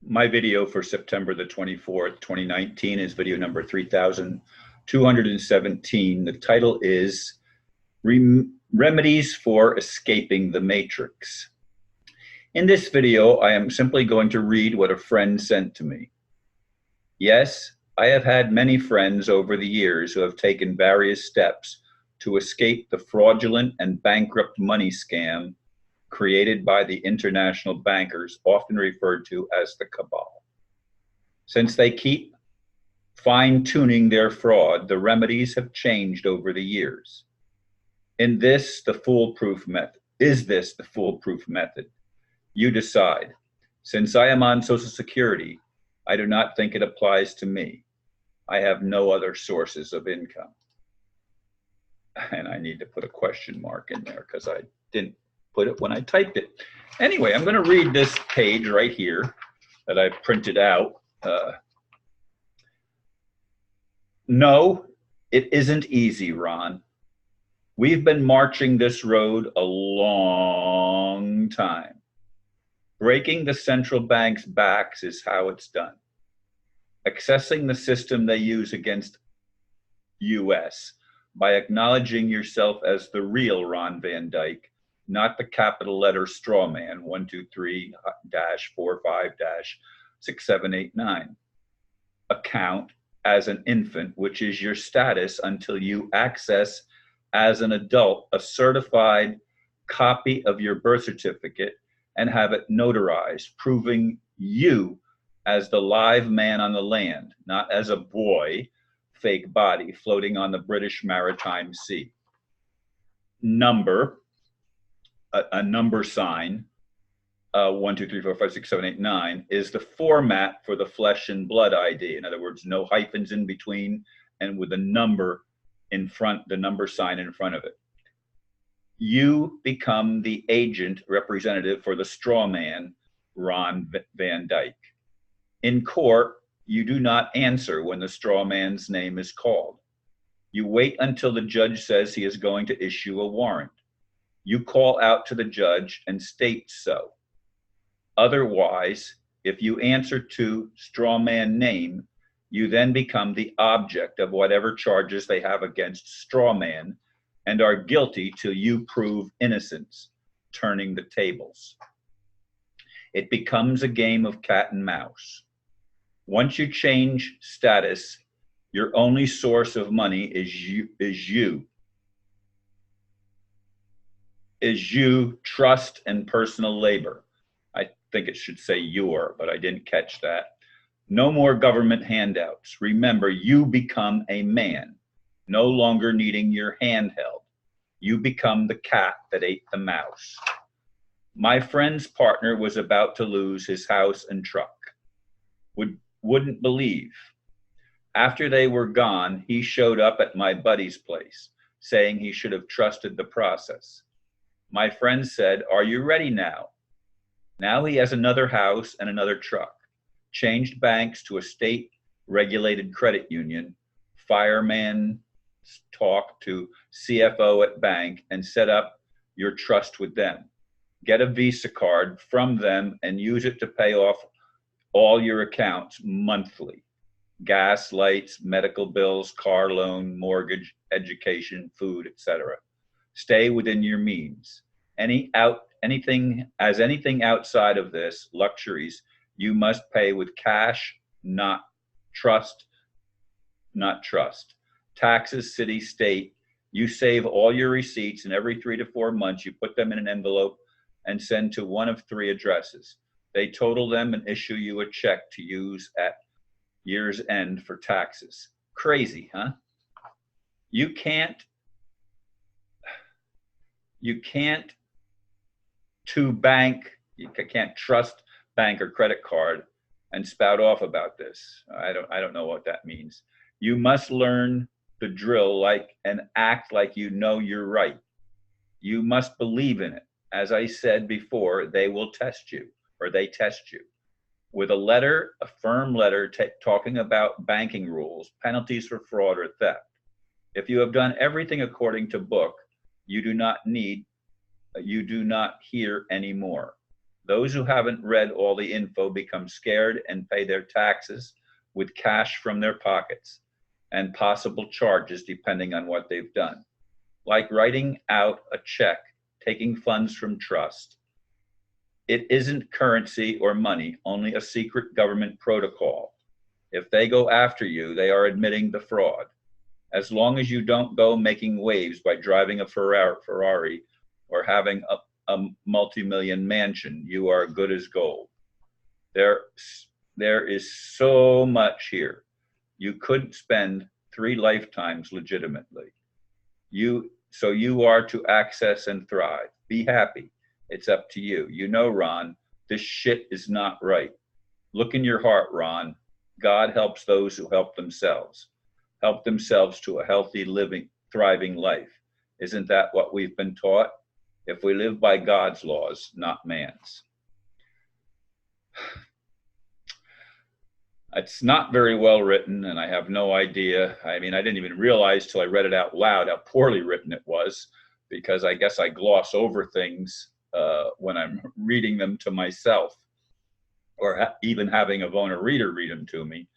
My video for September the 24th, 2019 is video number 3217. The title is Remedies for Escaping the Matrix. In this video, I am simply going to read what a friend sent to me. Yes, I have had many friends over the years who have taken various steps to escape the fraudulent and bankrupt money scam created by the international bankers, often referred to as the cabal. Since they keep fine-tuning their fraud, the remedies have changed over the years. Is this the foolproof method? You decide. Since I am on Social Security, I do not think it applies to me. I have no other sources of income. And I need to put a question mark in there because I didn't put it when I typed it. Anyway, I'm going to read this page right here that I printed out. No, it isn't easy, Ron. We've been marching this road a long time. Breaking the central bank's backs is how it's done. Accessing the system they use against US by acknowledging yourself as the real Ron Van Dyke, not the capital letter straw man 123-45-6789 account as an infant, which is your status until you access as an adult a certified copy of your birth certificate and have it notarized, proving you as the live man on the land, not as a boy, fake body floating on the British Maritime Sea. A number sign, 1, 2, 3, 4, 5, 6, 7, 8, 9, is the format for the flesh and blood ID. In other words, no hyphens in between and with a number in front, the number sign in front of it. You become the agent representative for the straw man, Ron Van Dyke. In court, you do not answer when the straw man's name is called. You wait until the judge says he is going to issue a warrant. You call out to the judge and state so. Otherwise, if you answer to straw man name, you then become the object of whatever charges they have against straw man and are guilty till you prove innocence, turning the tables. It becomes a game of cat and mouse. Once you change status, your only source of money is you, trust, and personal labor. I think it should say your, but I didn't catch that. No more government handouts. Remember, you become a man, no longer needing your hand held. You become the cat that ate the mouse. My friend's partner was about to lose his house and truck. Wouldn't believe. After they were gone, he showed up at my buddy's place, saying he should have trusted the process. My friend said, "Are you ready now?" Now he has another house and another truck, changed banks to a state-regulated credit union, fireman talk to CFO at bank, and set up your trust with them. Get a Visa card from them and use it to pay off all your accounts monthly. Gas, lights, medical bills, car loan, mortgage, education, food, etc. Stay within your means. Anything outside of this, luxuries, you must pay with cash, not trust. Taxes, city, state, you save all your receipts, and every 3 to 4 months you put them in an envelope and send to one of 3 addresses. They total them and issue you a check to use at year's end for taxes. Crazy, huh? You can't trust bank or credit card and spout off about this. I don't know what that means. You must learn the drill and act like you know you're right. You must believe in it. As I said before, they test you with a firm letter talking about banking rules, penalties for fraud or theft. If you have done everything according to book, you do not hear anymore. Those who haven't read all the info become scared and pay their taxes with cash from their pockets and possible charges depending on what they've done. Like writing out a check, taking funds from trust. It isn't currency or money, only a secret government protocol. If they go after you, they are admitting the fraud. As long as you don't go making waves by driving a Ferrari or having a multi-million mansion, you are good as gold. There is so much here. You couldn't spend 3 lifetimes legitimately. So you are to access and thrive. Be happy. It's up to you. You know, Ron, this shit is not right. Look in your heart, Ron. God helps those who help themselves to a healthy, living, thriving life. Isn't that what we've been taught? If we live by God's laws, not man's. It's not very well written, and I have no idea. I mean, I didn't even realize till I read it out loud how poorly written it was, because I guess I gloss over things when I'm reading them to myself, or even having a Vona reader read them to me.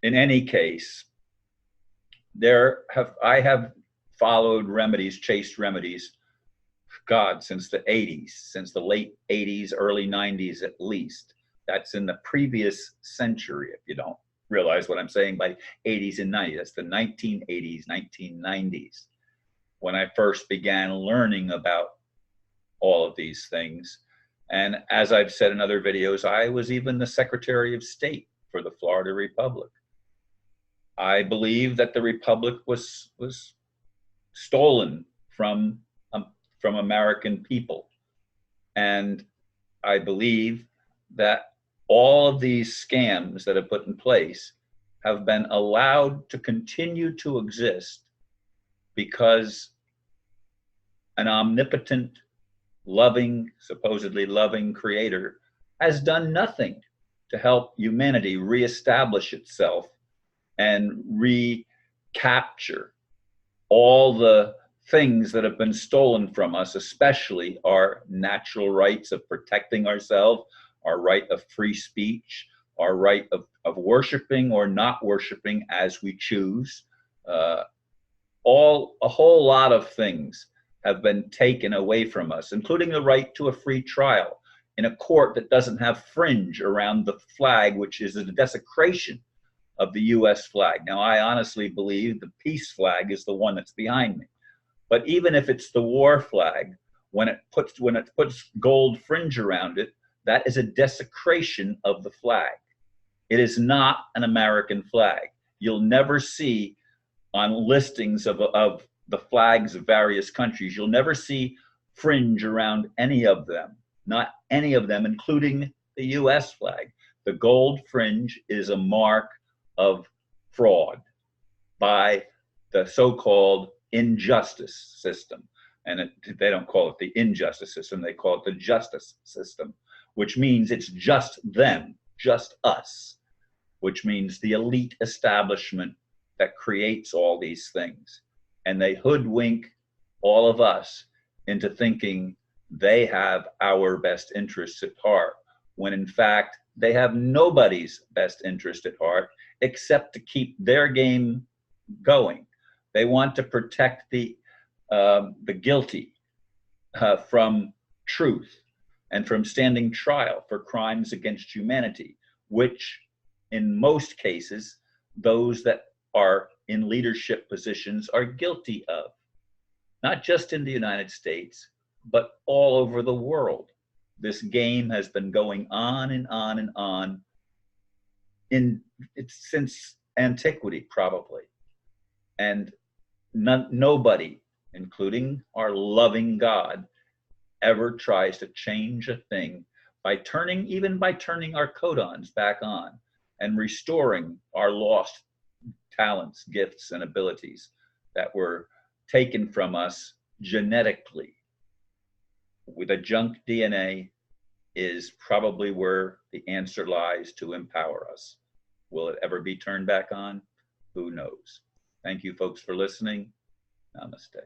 In any case, I have followed Remedies, chased Remedies, God, since the 80s, since the late 80s, early 90s at least. That's in the previous century, if you don't realize what I'm saying by 80s and 90s. That's the 1980s, 1990s, when I first began learning about all of these things. And as I've said in other videos, I was even the Secretary of State for the Florida Republic. I believe that the Republic was stolen from American people. And I believe that all of these scams that have put in place have been allowed to continue to exist because an omnipotent, loving, supposedly loving creator has done nothing to help humanity reestablish itself and recapture all the things that have been stolen from us, especially our natural rights of protecting ourselves, our right of free speech, our right of worshiping or not worshiping as we choose. A whole lot of things have been taken away from us, including the right to a free trial in a court that doesn't have fringe around the flag, which is a desecration of the US flag. Now, I honestly believe the peace flag is the one that's behind me. But even if it's the war flag, when it puts gold fringe around it, that is a desecration of the flag. It is not an American flag. You'll never see on listings of the flags of various countries, you'll never see fringe around any of them, not any of them, including the US flag. The gold fringe is a mark of fraud by the so-called injustice system. And they don't call it the injustice system, they call it the justice system, which means it's just them, just us, which means the elite establishment that creates all these things. And they hoodwink all of us into thinking they have our best interests at heart, when in fact they have nobody's best interest at heart except to keep their game going. They want to protect the guilty from truth and from standing trial for crimes against humanity, which in most cases, those that are in leadership positions are guilty of, not just in the United States, but all over the world. This game has been going on and on and on since antiquity, probably. And nobody, including our loving God, ever tries to change a thing by turning our codons back on and restoring our lost talents, gifts, and abilities that were taken from us genetically. With a junk DNA is probably where the answer lies to empower us. Will it ever be turned back on? Who knows? Thank you, folks, for listening. Namaste.